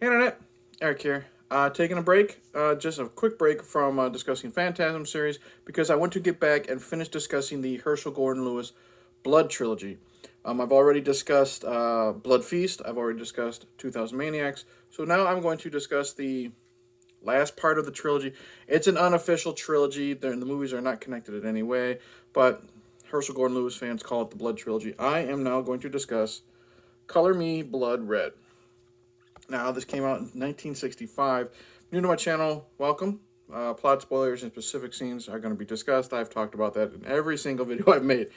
Hey Internet, Eric here. Taking a break, just a quick break from discussing Phantasm series because I want to get back and finish discussing the Herschel Gordon Lewis Blood trilogy. I've already discussed Blood Feast. I've already discussed 2000 Maniacs. So now I'm going to discuss the last part of the trilogy. It's an unofficial trilogy. The movies are not connected in any way, but Herschel Gordon Lewis fans call it the Blood trilogy. I am now going to discuss Color Me Blood Red. Now, this came out in 1965. New to my channel, welcome. Plot spoilers and specific scenes are going to be discussed. I've talked about that in every single video I've made.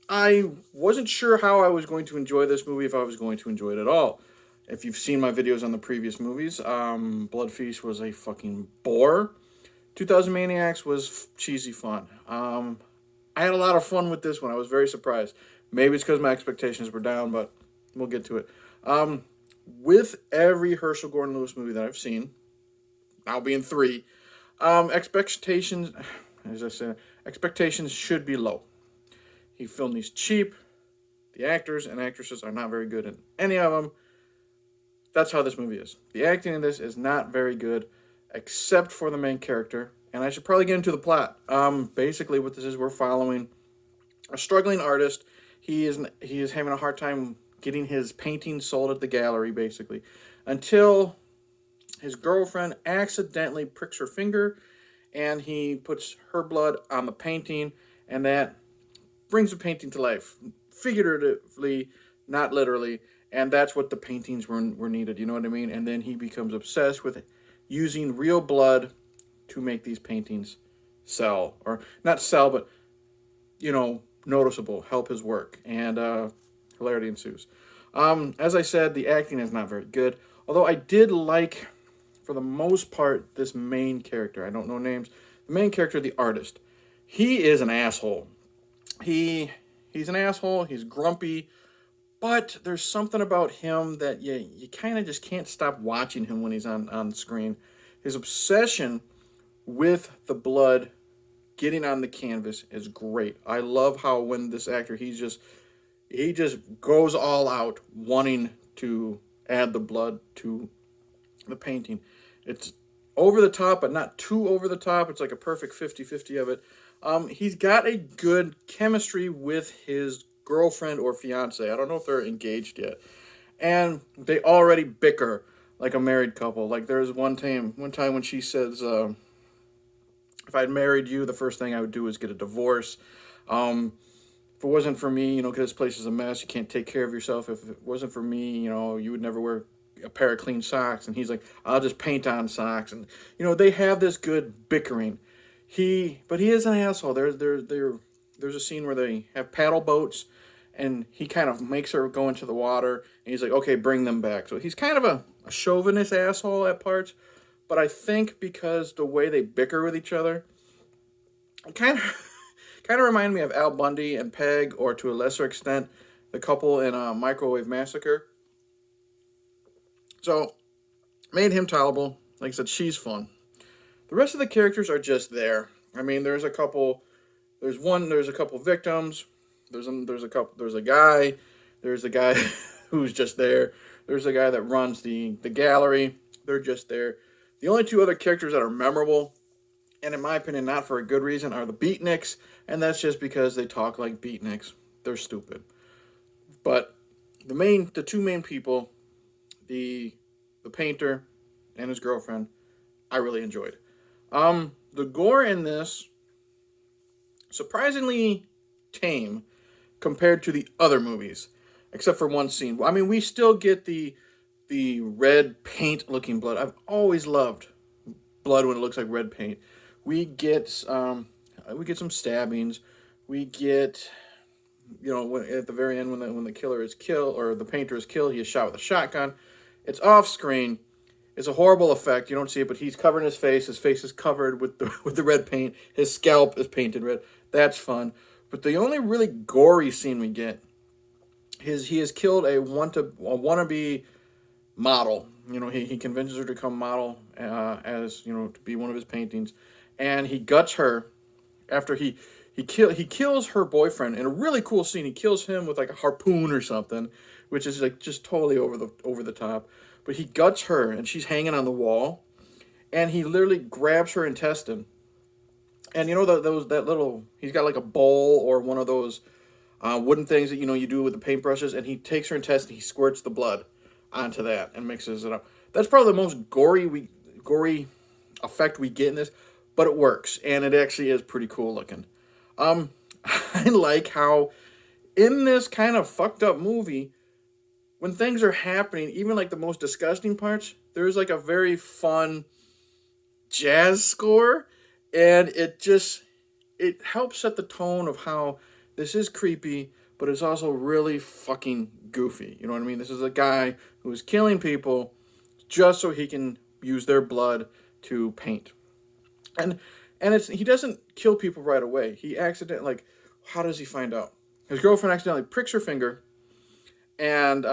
I wasn't sure how I was going to enjoy this movie, if I was going to enjoy it at all. If you've seen my videos on the previous movies, Blood Feast was a fucking bore. 2000 Maniacs was cheesy fun. I had a lot of fun with this one. I was very surprised. Maybe it's because my expectations were down, but we'll get to it. With every Herschel Gordon Lewis movie that I've seen, now being three, expectations, as I said, expectations should be low. He filmed these cheap. The actors and actresses are not very good in any of them. That's how this movie is. The acting in this is not very good, except for the main character. And I should probably get into the plot. Basically, what this is, we're following a struggling artist. He is having a hard time getting his painting sold at the gallery, basically, until his girlfriend accidentally pricks her finger, and he puts her blood on the painting, and that brings the painting to life, figuratively, not literally, and that's what the paintings were needed, you know what I mean? And then he becomes obsessed with using real blood to make these paintings sell, or not sell, but, noticeable, help his work, and hilarity ensues. As I said, the acting is not very good. Although I did like, for the most part, this main character. I don't know names. The main character, the artist. He is an asshole. He's an asshole. He's grumpy. But there's something about him that you kind of just can't stop watching him when he's on the screen. His obsession with the blood getting on the canvas is great. I love how when this actor, he just goes all out wanting to add the blood to the painting. It's over the top, but not too over the top. It's like a perfect 50-50 of it. He's got a good chemistry with his girlfriend or fiance. I don't know if they're engaged yet. And they already bicker like a married couple. Like there's one time when she says, if I'd married you, the first thing I would do is get a divorce. If it wasn't for me, because this place is a mess, you can't take care of yourself. If it wasn't for me, you would never wear a pair of clean socks. And he's like, I'll just paint on socks. And, they have this good bickering. But he is an asshole. There's a scene where they have paddle boats, and he kind of makes her go into the water, and he's like, okay, bring them back. So he's kind of a chauvinist asshole at parts. But I think because the way they bicker with each other, it kind of reminded me of Al Bundy and Peg, or to a lesser extent, the couple in Microwave Massacre. So, made him tolerable. Like I said, she's fun. The rest of the characters are just there. I mean, there's a couple victims. There's a guy who's just there. There's a guy that runs the gallery. They're just there. The only two other characters that are memorable, and in my opinion, not for a good reason, are the beatniks, and that's just because they talk like beatniks. They're stupid. But the two main people, the painter and his girlfriend, I really enjoyed. The gore in this, surprisingly tame compared to the other movies, except for one scene. I mean, we still get the red paint looking blood. I've always loved blood when it looks like red paint. We get some stabbings. We get, at the very end when the killer is killed, or the painter is killed, he is shot with a shotgun. It's off screen. It's a horrible effect. You don't see it, but he's covering his face. His face is covered with the red paint. His scalp is painted red. That's fun. But the only really gory scene we get is he has killed a wannabe model. He convinces her to come model as to be one of his paintings, and he guts her after he kills her boyfriend in a really cool scene. He kills him with like a harpoon or something, which is like just totally over the top. But he guts her, and she's hanging on the wall, and he literally grabs her intestine. And you know that little, he's got like a bowl or one of those wooden things that you do with the paintbrushes, and he takes her intestine, he squirts the blood onto that and mixes it up. That's probably the most gory effect we get in this, but it works, and it actually is pretty cool looking. I like how in this kind of fucked up movie, when things are happening, even like the most disgusting parts, there's like a very fun jazz score, and it helps set the tone of how this is creepy, but it's also really fucking goofy. You know what I mean? This is a guy who is killing people just so he can use their blood to paint. And he doesn't kill people right away. He accidentally, like, how does he find out? His girlfriend accidentally pricks her finger, and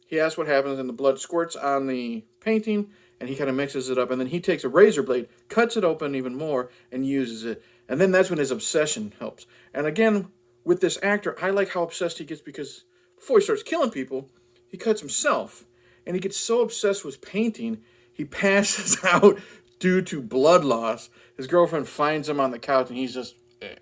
he asks what happens, and the blood squirts on the painting, and he kind of mixes it up, and then he takes a razor blade, cuts it open even more, and uses it. And then that's when his obsession helps. And again, with this actor, I like how obsessed he gets, because before he starts killing people, he cuts himself. And he gets so obsessed with painting, he passes out due to blood loss. His girlfriend finds him on the couch, and he's just,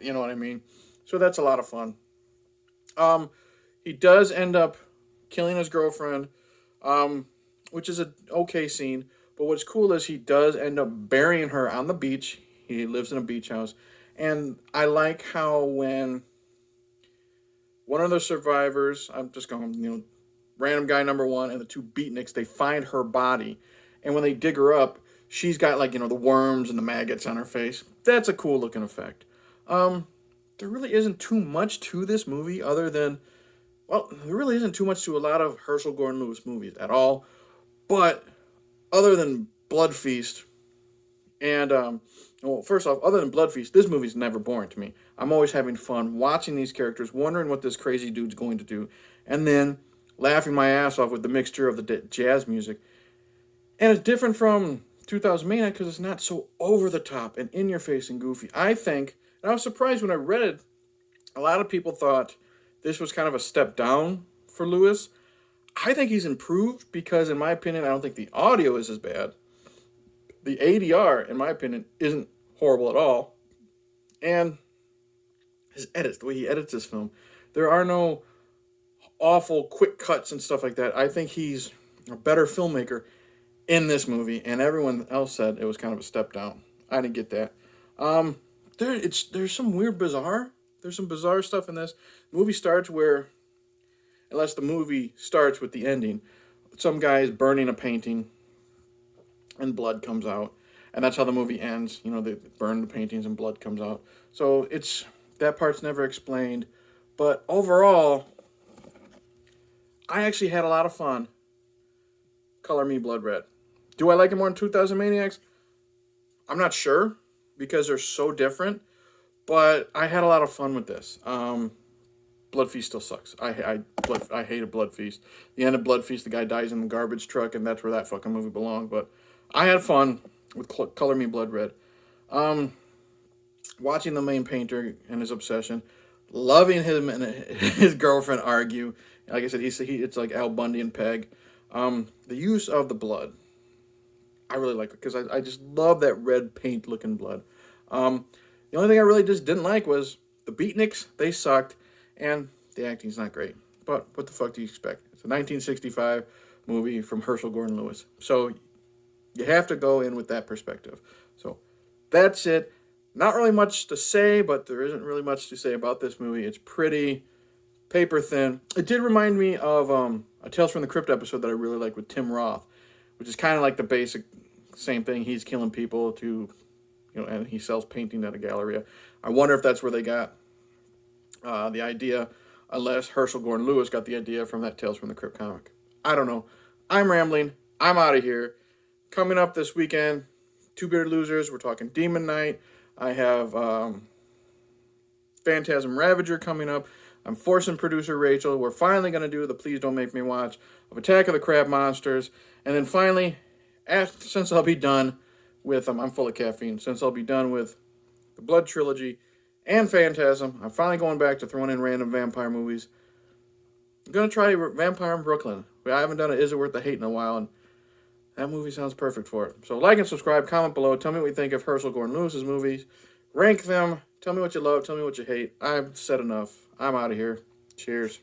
you know what I mean? So that's a lot of fun. He does end up killing his girlfriend, which is an okay scene. But what's cool is he does end up burying her on the beach. He lives in a beach house. And I like how when one of the survivors, I'm just going, random guy number one and the two beatniks, they find her body. And when they dig her up, she's got like, the worms and the maggots on her face. That's a cool looking effect. There really isn't too much to this movie other than, there really isn't too much to a lot of Herschel Gordon Lewis movies at all. But other than Blood Feast, and, first off, other than Blood Feast, this movie's never boring to me. I'm always having fun watching these characters, wondering what this crazy dude's going to do, and then laughing my ass off with the mixture of the jazz music. And it's different from 2000 Maniac because it's not so over the top and in your face and goofy. I think, and I was surprised when I read it, a lot of people thought this was kind of a step down for Lewis. I think he's improved because, in my opinion, I don't think the audio is as bad. The ADR, in my opinion, isn't horrible at all. And his edits, the way he edits this film, there are no awful quick cuts and stuff like that. I think he's a better filmmaker in this movie, and everyone else said it was kind of a step down. I didn't get that. There's some there's some bizarre stuff in this. The movie starts where, unless the movie starts with the ending, some guy is burning a painting and blood comes out. And that's how the movie ends. They burn the paintings and blood comes out. So that part's never explained. But overall, I actually had a lot of fun. Color Me Blood Red. Do I like it more than 2000 Maniacs? I'm not sure because they're so different. But I had a lot of fun with this. Blood Feast still sucks. I hated Blood Feast. The end of Blood Feast, the guy dies in the garbage truck, and that's where that fucking movie belonged. But I had fun with Color Me Blood Red. Watching the main painter and his obsession, loving him and his girlfriend argue. Like I said, it's like Al Bundy and Peg. The use of the blood, I really like it because I just love that red paint looking blood. The only thing I really just didn't like was the beatniks. They sucked, and the acting's not great. But what the fuck do you expect? It's a 1965 movie from Herschel Gordon Lewis. So you have to go in with that perspective. So that's it. Not really much to say, but there isn't really much to say about this movie. It's pretty paper thin. It did remind me of a Tales from the Crypt episode that I really like with Tim Roth, which is kind of like the basic same thing. He's killing people and he sells painting at a galleria. I wonder if that's where they got the idea, unless Herschel Gordon Lewis got the idea from that Tales from the Crypt comic. I don't know. I'm rambling. I'm out of here. Coming up this weekend, Two Bearded Losers. We're talking Demon Knight. I have Phantasm Ravager coming up. I'm forcing producer Rachel. We're finally going to do the Please Don't Make Me Watch of Attack of the Crab Monsters. And then finally, since I'll be done with, I'm full of caffeine, since I'll be done with the Blood Trilogy and Phantasm, I'm finally going back to throwing in random vampire movies. I'm going to try Vampire in Brooklyn. I haven't done it. Is It Worth the Hate in a while, and that movie sounds perfect for it. So like and subscribe, comment below, tell me what you think of Herschel Gordon Lewis's movies. Rank them. Tell me what you love, tell me what you hate. I've said enough. I'm out of here. Cheers.